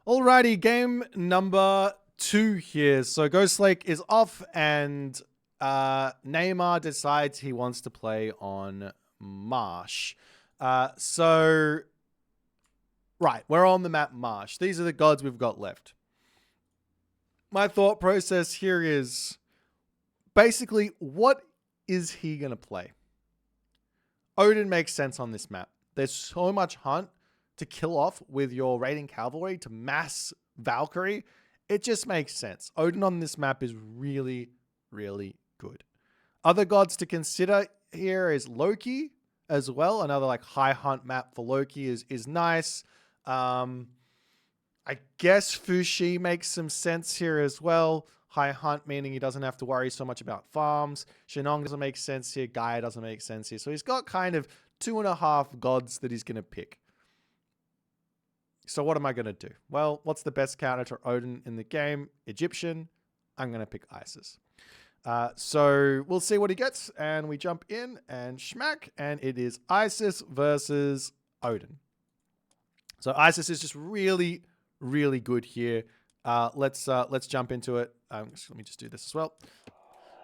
Alrighty, game number 2 here. So Ghost Lake is off and Neymar decides he wants to play on Marsh. Right, we're on the map Marsh. These are the gods we've got left. My thought process here is basically, what is he going to play? Odin makes sense on this map. There's so much hunt to kill off with your raiding cavalry to mass Valkyrie. It just makes sense. Odin on this map is really, really good. Other gods to consider here is Loki as well. Another like high hunt map for Loki is nice. I guess Fushi makes some sense here as well. High hunt, meaning he doesn't have to worry so much about farms. Shenong doesn't make sense here. Gaia doesn't make sense here. So he's got kind of 2.5 gods that he's going to pick. So what am I going to do? Well, what's the best counter to Odin in the game? Egyptian. I'm going to pick Isis. So we'll see what he gets. And we jump in and schmack. And it is Isis versus Odin. So Isis is just really, really good here. Let's jump into it. Let me just do this as well.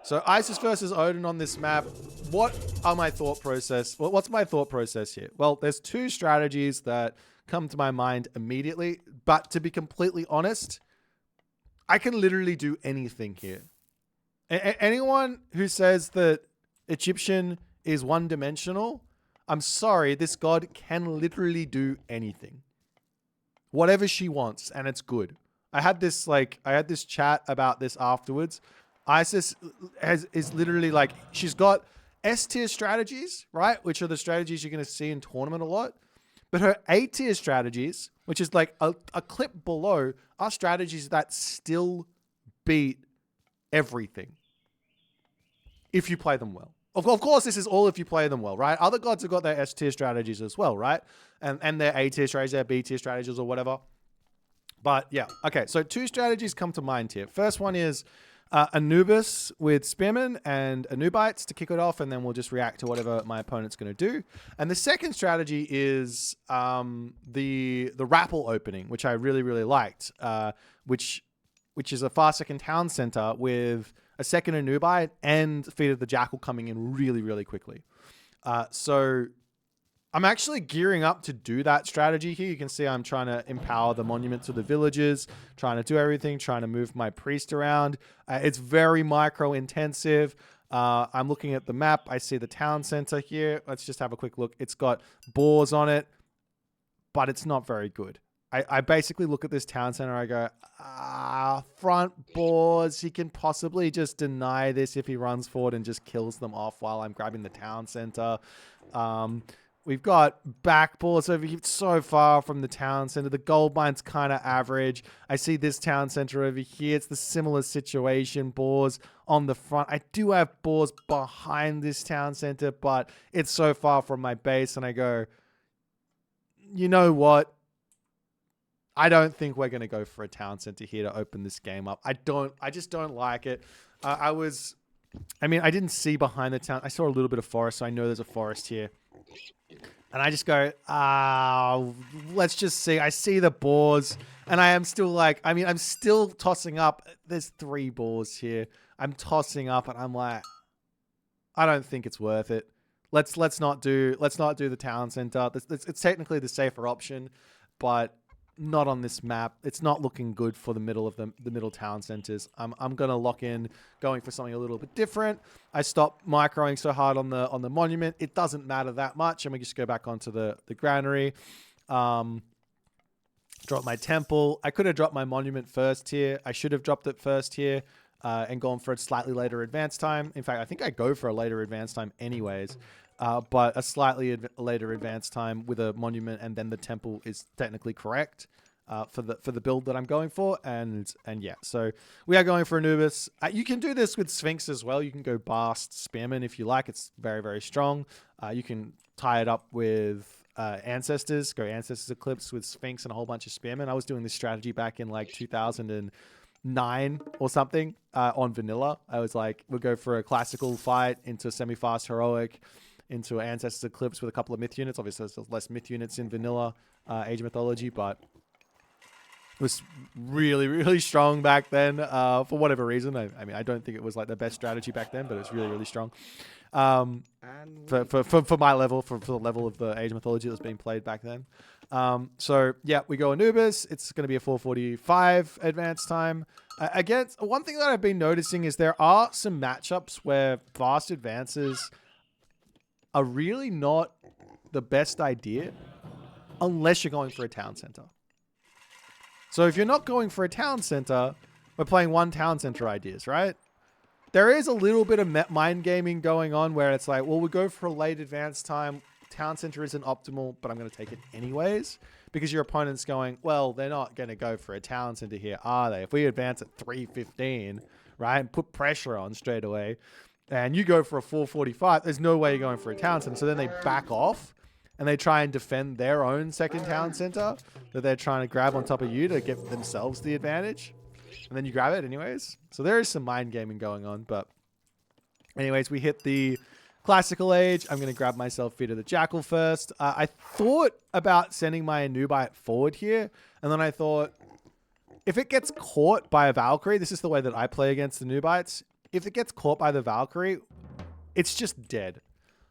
So Isis versus Odin on this map. What's my thought process here? Well, there's 2 strategies that come to my mind immediately, but to be completely honest, I can literally do anything here. Anyone who says that Egyptian is one-dimensional, I'm sorry, this god can literally do anything. Whatever she wants, and it's good. I had this chat about this afterwards. Isis is literally like, she's got S-tier strategies, right? Which are the strategies you're going to see in tournament a lot. But her A-tier strategies, which is like a clip below, are strategies that still beat everything if you play them well. Of course, this is all if you play them well, right? Other gods have got their S-tier strategies as well, right? And their A-tier strategies, their B-tier strategies or whatever. But yeah, okay, so 2 strategies come to mind here. First one is Anubis with Spearman and Anubites to kick it off, and then we'll just react to whatever my opponent's going to do. And the second strategy is the Rappel opening, which I really, really liked, which is a fast second town center with a second Anubite and Feet of the Jackal coming in really, really quickly. So I'm actually gearing up to do that strategy here. You can see I'm trying to empower the monuments of the villages, trying to do everything, trying to move my priest around. It's very micro intensive. I'm looking at the map. I see the town center here. Let's just have a quick look. It's got boars on it, but it's not very good. I basically look at this town center. I go, front boars. He can possibly just deny this if he runs forward and just kills them off while I'm grabbing the town center. We've got back boars over here, so far from the town center. The gold mine's kind of average. I see this town center over here. It's the similar situation. Boars on the front. I do have boars behind this town center, but it's so far from my base. And I go, you know what? I don't think we're going to go for a town center here to open this game up. I just don't like it. I didn't see behind the town. I saw a little bit of forest, so I know there's a forest here. And I just go, let's just see. I see the boars, and I am still like, I'm still tossing up. There's 3 boars here. I'm tossing up, and I'm like, I don't think it's worth it. Let's not do the town center. It's technically the safer option, but not on this map. It's not looking good for the middle of the middle town centers. I'm gonna lock in going for something a little bit different. I stopped microing so hard on the monument. It doesn't matter that much. And we just go back onto the granary. Drop my temple. I could have dropped my monument first here. I should have dropped it first here and gone for a slightly later advance time. In fact, I think I go for a later advance time anyways. But a slightly later advance time with a monument and then the temple is technically correct for the build that I'm going for. And yeah, so we are going for Anubis. You can do this with Sphinx as well. You can go Bast Spearman if you like. It's very, very strong. You can tie it up with Ancestors. Go Ancestors Eclipse with Sphinx and a whole bunch of Spearman. I was doing this strategy back in like 2009 or something on vanilla. I was like, we'll go for a classical fight into a semi-fast heroic, into Ancestors Eclipse with a couple of myth units. Obviously, there's less myth units in vanilla Age of Mythology, but was really, really strong back then for whatever reason. I mean, I don't think it was like the best strategy back then, but it was really, really strong. For my level, for the level of the Age of Mythology that was being played back then. So yeah, we go Anubis. It's going to be a 4:45 advance time. Again, one thing that I've been noticing is there are some matchups where fast advances are really not the best idea unless you're going for a town center. So if you're not going for a town center, we're playing one town center ideas, right? There is a little bit of mind gaming going on where it's like, well, we go for a late advance time. Town center isn't optimal, but I'm going to take it anyways. Because your opponent's going, well, they're not going to go for a town center here, are they? If we advance at 3:15, right, and put pressure on straight away, and you go for a 4:45, there's no way you're going for a town center. So then they back off, and they try and defend their own second town center that they're trying to grab on top of you to give themselves the advantage. And then you grab it anyways. So there is some mind gaming going on. But anyways, we hit the classical age. I'm going to grab myself Feet of the Jackal first. I thought about sending my Anubite forward here. And then I thought, if it gets caught by a Valkyrie, this is the way that I play against the Anubites. If it gets caught by the Valkyrie, it's just dead.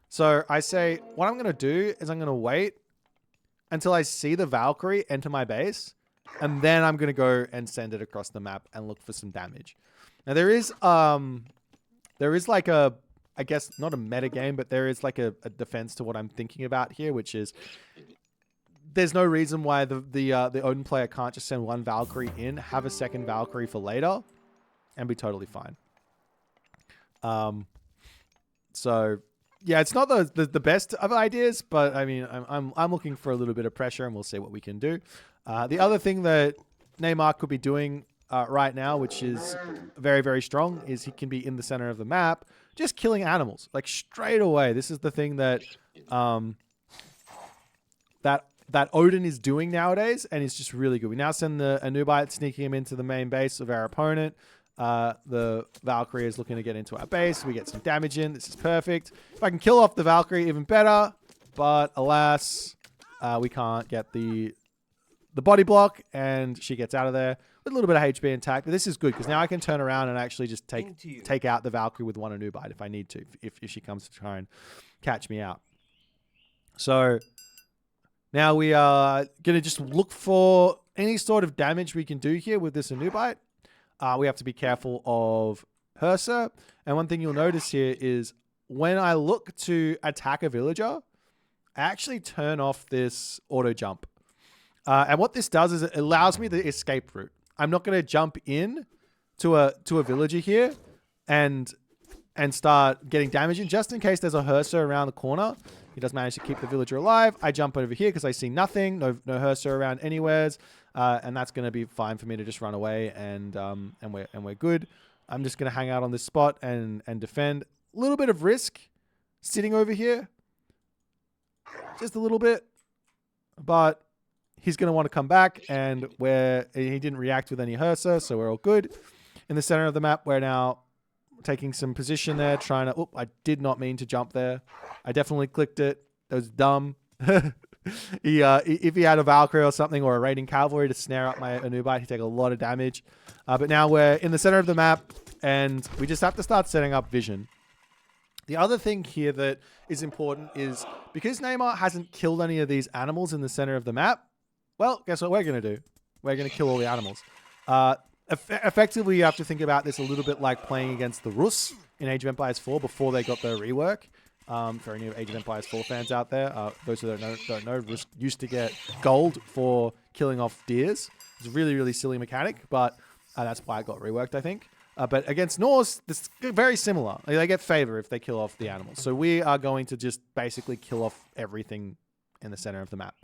So I say, what I'm going to do is I'm going to wait until I see the Valkyrie enter my base. And then I'm going to go and send it across the map and look for some damage. Now there is like a, I guess not a meta game, but there is like a defense to what I'm thinking about here, which is there's no reason why the Odin player can't just send one Valkyrie in, have a second Valkyrie for later, and be totally fine. So yeah, it's not the best of ideas, but I mean, I'm looking for a little bit of pressure, and we'll see what we can do. The other thing that Neymar could be doing right now, which is very, very strong, is he can be in the center of the map, just killing animals, like straight away. This is the thing that that Odin is doing nowadays, and it's just really good. We now send the Anubite, sneaking him into the main base of our opponent. The Valkyrie is looking to get into our base. We get some damage in. This is perfect. If I can kill off the Valkyrie, even better. But alas, we can't get the body block, and she gets out of there with a little bit of HP intact. But this is good because now I can turn around and actually just take out the Valkyrie with one Anubite if I need to, if she comes to try and catch me out. So now we are going to just look for any sort of damage we can do here with this Anubite. We have to be careful of Hersa. And one thing you'll notice here is when I look to attack a villager, I actually turn off this auto jump. And what this does is it allows me the escape route. I'm not going to jump in to a villager here and start getting damage in, just in case there's a Hersa around the corner. He does manage to keep the villager alive. I jump over here because I see nothing, no Hersa around anywheres, and that's going to be fine for me to just run away, and we're good. I'm just going to hang out on this spot and defend. A little bit of risk sitting over here, just a little bit, but he's going to want to come back, and he didn't react with any Hersa, so we're all good. In the center of the map, we're now taking some position there, trying to... Oh, I did not mean to jump there. I definitely clicked it. That was dumb. If he had a Valkyrie or something, or a raiding cavalry to snare up my Anubite, he'd take a lot of damage. But now we're in the center of the map, and we just have to start setting up vision. The other thing here that is important is, because Neymar hasn't killed any of these animals in the center of the map, well, guess what we're going to do? We're going to kill all the animals. Effectively, you have to think about this a little bit like playing against the Rus in Age of Empires 4 before they got their rework. For any Age of Empires 4 fans out there, those who don't know, Rus used to get gold for killing off deers. It's a really, really silly mechanic, but that's why it got reworked, I think. But against Norse, it's very similar. They get favor if they kill off the animals. So we are going to just basically kill off everything in the center of the map.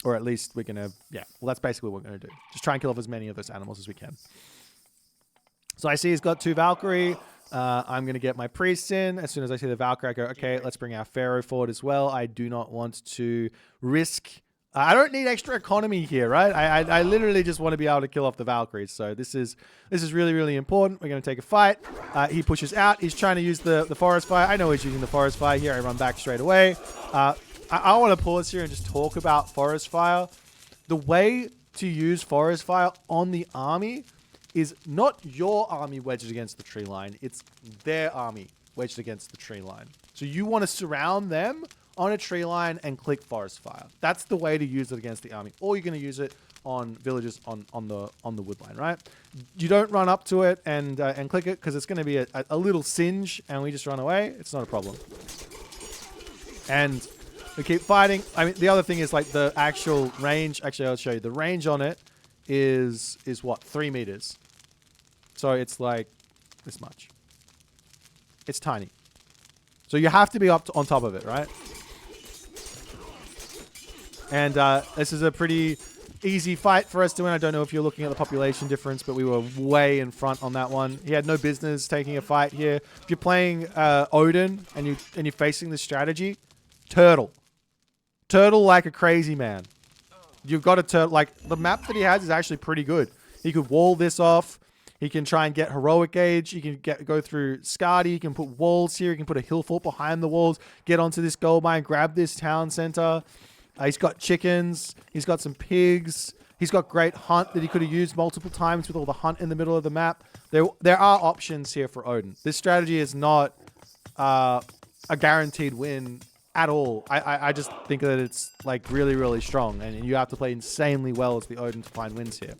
Or at least we're going to, yeah, well, that's basically what we're going to do. Just try and kill off as many of those animals as we can. So I see he's got 2 Valkyrie. I'm going to get my priests in. As soon as I see the Valkyrie, I go, okay, let's bring our Pharaoh forward as well. I do not want to risk... I don't need extra economy here, right? I literally just want to be able to kill off the Valkyries. So this is really, really important. We're going to take a fight. He pushes out. He's trying to use the forest fire. I know he's using the forest fire here. I run back straight away. I want to pause here and just talk about forest fire. The way to use Forest Fire on the army is not your army wedged against the tree line. It's their army wedged against the tree line. So you want to surround them on a tree line and click Forest Fire. That's the way to use it against the army. Or you're going to use it on villages on the wood line, right? You don't run up to it and click it because it's going to be a little singe and we just run away. It's not a problem. And we keep fighting. I mean, the other thing is like the actual range. Actually, I'll show you. The range on it is what? 3 meters. So it's like this much. It's tiny. So you have to be up on top of it, right? And this is a pretty easy fight for us to win. I don't know if you're looking at the population difference, but we were way in front on that one. He had no business taking a fight here. If you're playing Odin and you're facing this strategy, turtle like a crazy man. You've got a turtle. Like the map that he has is actually pretty good. He could wall this off. He can try and get heroic gauge. He can go through Skadi. He can put walls here. He can put a hill fort behind the walls. Get onto this gold mine. Grab this town center. He's got chickens. He's got some pigs. He's got great hunt that he could have used multiple times with all the hunt in the middle of the map. There are options here for Odin. This strategy is not a guaranteed win at all. I just think that it's like really, really strong. And you have to play insanely well as the Odin to find wins here.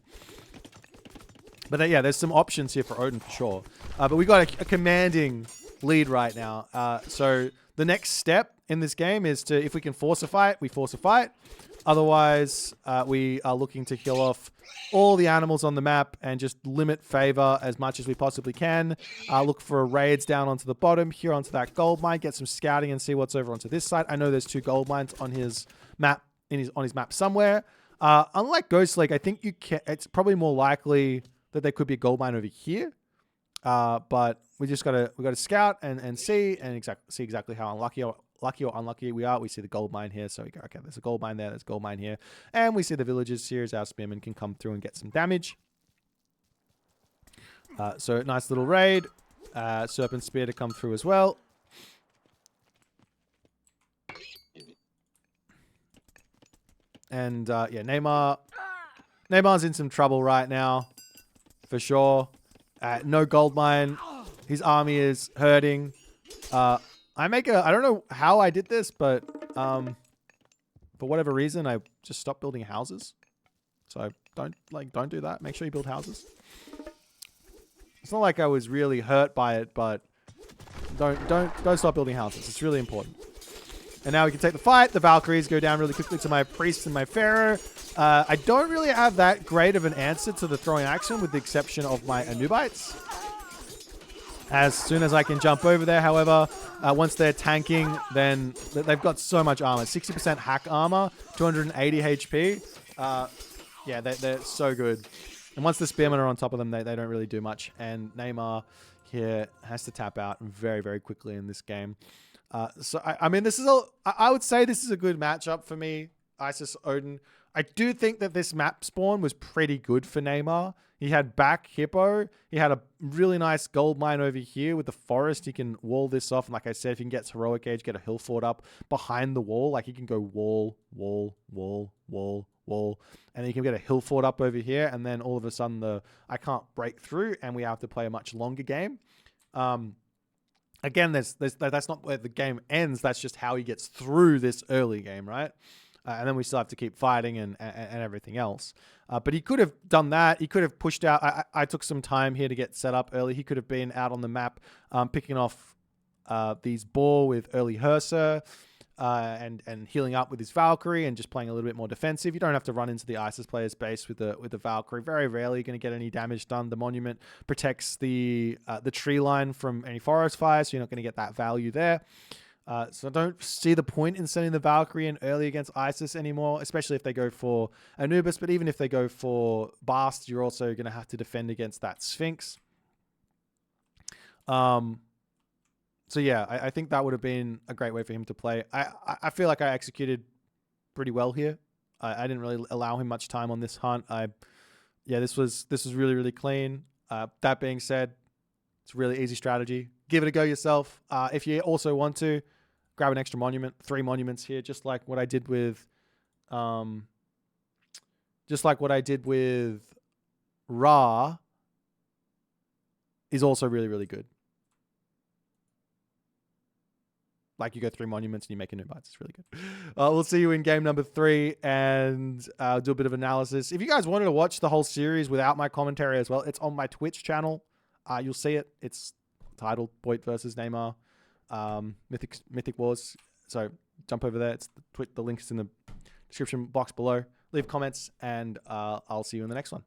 But yeah, there's some options here for Odin for sure. But we got a commanding lead right now. So the next step in this game is to, if we can force a fight, we force a fight. Otherwise, we are looking to kill off all the animals on the map and just limit favor as much as we possibly can. Look for raids down onto the bottom, here onto that gold mine, get some scouting and see what's over onto this side. I know there's 2 gold mines on his map, on his map somewhere. Unlike Ghost Lake, I think it's probably more likely that there could be a gold mine over here. But we just gotta scout and see exactly how lucky or unlucky we are. We see the gold mine here, so we go, okay, there's a gold mine there, there's a gold mine here, and we see the villagers here as our spearmen can come through and get some damage. So nice little raid. Serpent spear to come through as well. And yeah, Neymar's in some trouble right now, for sure. No gold mine. His army is hurting. I don't know how I did this, but for whatever reason, I just stopped building houses. So don't do that. Make sure you build houses. It's not like I was really hurt by it, but don't stop building houses. It's really important. And now we can take the fight. The Valkyries go down really quickly to my priest and my pharaoh. I don't really have that great of an answer to the throwing action, with the exception of my Anubites. As soon as I can jump over there, however, once they're tanking, then they've got so much armor. 60% hack armor, 280 HP. Yeah, they're so good. And once the spearmen are on top of them, they don't really do much. And Neymar here has to tap out very, very quickly in this game. So, I mean, I would say this is a good matchup for me, Isis Odin. I do think that this map spawn was pretty good for Neymar. He had back Hippo. He had a really nice gold mine over here with the forest. He can wall this off. And like I said, if he can get heroic gauge, get a hill fort up behind the wall, like he can go wall, wall, wall, wall, wall. And then you can get a hill fort up over here. And then all of a sudden I can't break through and we have to play a much longer game. Again, that's not where the game ends. That's just how he gets through this early game, right? And then we still have to keep fighting and everything else. But he could have done that. He could have pushed out. I took some time here to get set up early. He could have been out on the map picking off these boar with early Hersa and healing up with his Valkyrie and just playing a little bit more defensive. You don't have to run into the Isis player's base with the Valkyrie. Very rarely you're going to get any damage done. The monument protects the tree line from any forest fire, so you're not going to get that value there. So I don't see the point in sending the Valkyrie in early against Isis anymore, especially if they go for Anubis. But even if they go for Bast, you're also going to have to defend against that Sphinx. So yeah, I think that would have been a great way for him to play. I feel like I executed pretty well here. I didn't really allow him much time on this hunt. This was really, really clean. That being said, it's a really easy strategy. Give it a go yourself. If you also want to, grab an extra monument. 3 monuments here, just like what I did with just like what I did with Ra, is also really, really good. Like you go 3 monuments and you make a new bites. It's really good. We'll see you in game number 3 and do a bit of analysis. If you guys wanted to watch the whole series without my commentary as well, it's on my Twitch channel. You'll see it. It's titled Boit versus Neymar, Mythic Wars. So jump over there. It's the link is in the description box below. Leave comments and I'll see you in the next one.